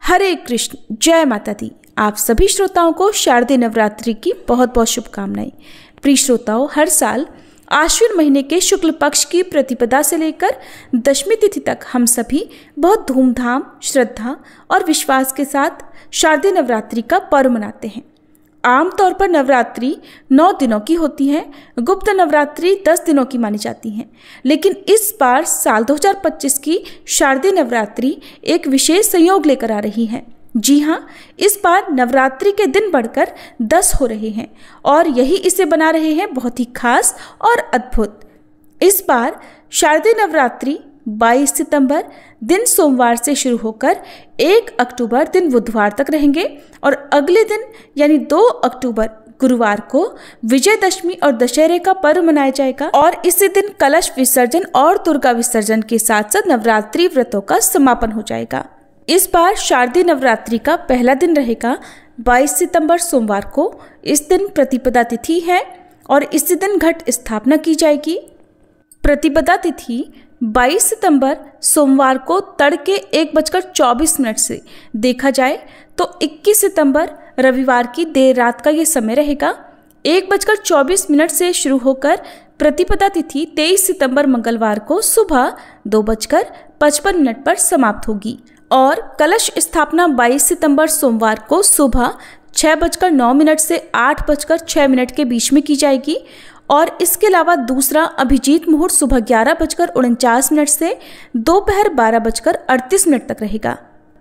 हरे कृष्ण, जय माता दी। आप सभी श्रोताओं को शारदीय नवरात्रि की बहुत बहुत शुभकामनाएं। प्रिय श्रोताओं, हर साल आश्विन महीने के शुक्ल पक्ष की प्रतिपदा से लेकर दशमी तिथि तक हम सभी बहुत धूमधाम, श्रद्धा और विश्वास के साथ शारदीय नवरात्रि का पर्व मनाते हैं। आमतौर पर नवरात्रि 9 दिनों की होती है, गुप्त नवरात्रि 10 दिनों की मानी जाती है। लेकिन इस बार साल 2025 की शारदीय नवरात्रि एक विशेष संयोग लेकर आ रही है। जी हाँ, इस बार नवरात्रि के दिन बढ़कर 10 हो रहे हैं और यही इसे बना रहे हैं बहुत ही खास और अद्भुत। इस बार शारदीय नवरात्रि 22 सितंबर दिन सोमवार से शुरू होकर 1 अक्टूबर दिन बुधवार तक रहेंगे और अगले दिन यानी 2 अक्टूबर गुरुवार को विजयदशमी और दशहरे का पर्व मनाया जाएगा और इसी दिन कलश विसर्जन और दुर्गा विसर्जन के साथ साथ नवरात्रि व्रतों का समापन हो जाएगा। इस बार शारदीय नवरात्रि का पहला दिन रहेगा 22 सितंबर सोमवार को। इस दिन प्रतिपदा तिथि है और इसी दिन घट स्थापना की जाएगी। प्रतिपदा तिथि 22 सितंबर सोमवार को तड़के 1:24 से देखा जाए तो 21 सितंबर रविवार की देर रात का ये समय रहेगा। 1:24 से शुरू होकर प्रतिपदा तिथि 23 सितंबर मंगलवार को सुबह 2:55 पर समाप्त होगी और कलश स्थापना 22 सितंबर सोमवार को सुबह 6:09 से 8:06 के बीच में की जाएगी और इसके अलावा दूसरा अभिजीत मुहूर्त सुबह 11:49 से दोपहर 12:38 तक रहेगा।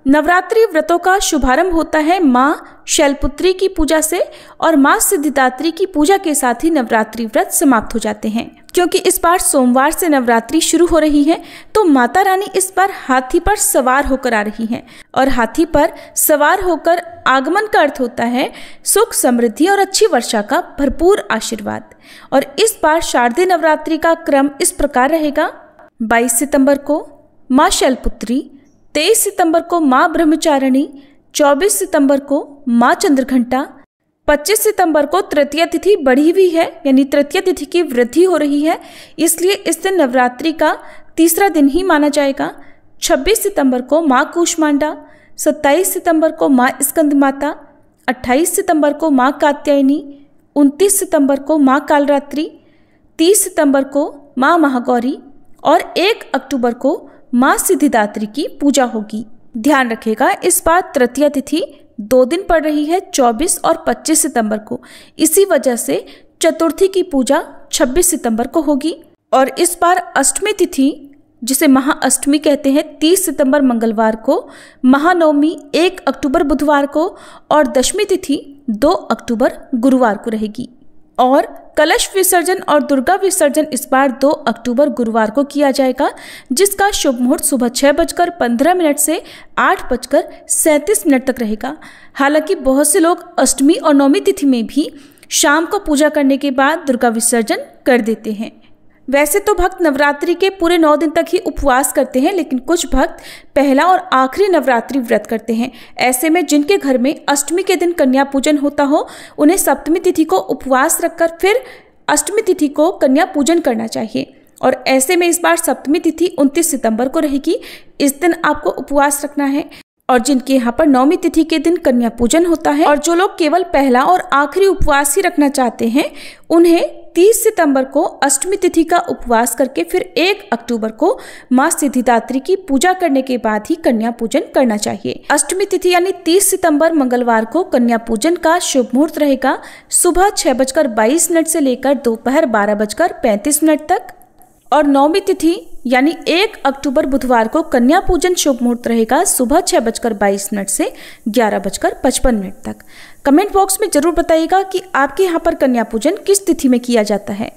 नवरात्रि व्रतों का शुभारंभ होता है माँ शैलपुत्री की पूजा से और माँ सिद्धिदात्री की पूजा के साथ ही नवरात्रि व्रत समाप्त हो जाते हैं। क्योंकि इस बार सोमवार से नवरात्रि शुरू हो रही है तो माता रानी इस बार हाथी पर सवार होकर आ रही हैं और हाथी पर सवार होकर आगमन का अर्थ होता है सुख, समृद्धि और अच्छी वर्षा का भरपूर आशीर्वाद। और इस बार शारदीय नवरात्रि का क्रम इस प्रकार रहेगा। 22 सितंबर को माँ शैलपुत्री, 23 सितंबर को माँ ब्रह्मचारिणी, 24 सितंबर को माँ चंद्रघंटा, 25 सितंबर को तृतीया तिथि बढ़ी हुई है यानी तृतीया तिथि की वृद्धि हो रही है, इसलिए इस दिन नवरात्रि का तीसरा दिन ही माना जाएगा। 26 सितंबर को माँ कूष्मांडा, 27 सितंबर को माँ स्कंद माता, 28 सितंबर को माँ कात्यायनी, 29 सितंबर को माँ कालरात्रि, 30 सितंबर को माँ महागौरी और 1 अक्टूबर को माँ सिद्धिदात्री की पूजा होगी। ध्यान रखेगा, इस बार तृतीया तिथि 2 दिन पड़ रही है, 24 और 25 सितंबर को। इसी वजह से चतुर्थी की पूजा 26 सितंबर को होगी और इस बार अष्टमी तिथि जिसे महाअष्टमी कहते हैं 30 सितंबर मंगलवार को, महानवमी 1 अक्टूबर बुधवार को और दशमी तिथि 2 अक्टूबर गुरुवार को रहेगी। और कलश विसर्जन और दुर्गा विसर्जन इस बार 2 अक्टूबर गुरुवार को किया जाएगा, जिसका शुभ मुहूर्त सुबह 6:15 से 8:37 तक रहेगा। हालांकि बहुत से लोग अष्टमी और नवमी तिथि में भी शाम को पूजा करने के बाद दुर्गा विसर्जन कर देते हैं। वैसे तो भक्त नवरात्रि के पूरे 9 दिन तक ही उपवास करते हैं, लेकिन कुछ भक्त पहला और आखिरी नवरात्रि व्रत करते हैं। ऐसे में जिनके घर में अष्टमी के दिन कन्या पूजन होता हो, उन्हें सप्तमी तिथि को उपवास रखकर फिर अष्टमी तिथि को कन्या पूजन करना चाहिए। और ऐसे में इस बार सप्तमी तिथि 29 सितंबर को रहेगी। इस दिन आपको उपवास रखना है। और जिनके यहाँ पर नवमी तिथि के दिन कन्या पूजन होता है और जो लोग केवल पहला और आखिरी उपवास ही रखना चाहते हैं, उन्हें 30 सितंबर को अष्टमी तिथि का उपवास करके फिर 1 अक्टूबर को माँ सिद्धिदात्री की पूजा करने के बाद ही कन्या पूजन करना चाहिए। अष्टमी तिथि यानी 30 सितंबर मंगलवार को कन्या पूजन का शुभ मुहूर्त रहेगा सुबह 6:22 से लेकर दोपहर 12:35 तक और नवमी तिथि यानी 1 अक्टूबर बुधवार को कन्या पूजन शुभ मुहूर्त रहेगा सुबह 6:22 से 11:55 तक। कमेंट बॉक्स में जरूर बताइएगा कि आपके यहाँ पर कन्या पूजन किस तिथि में किया जाता है।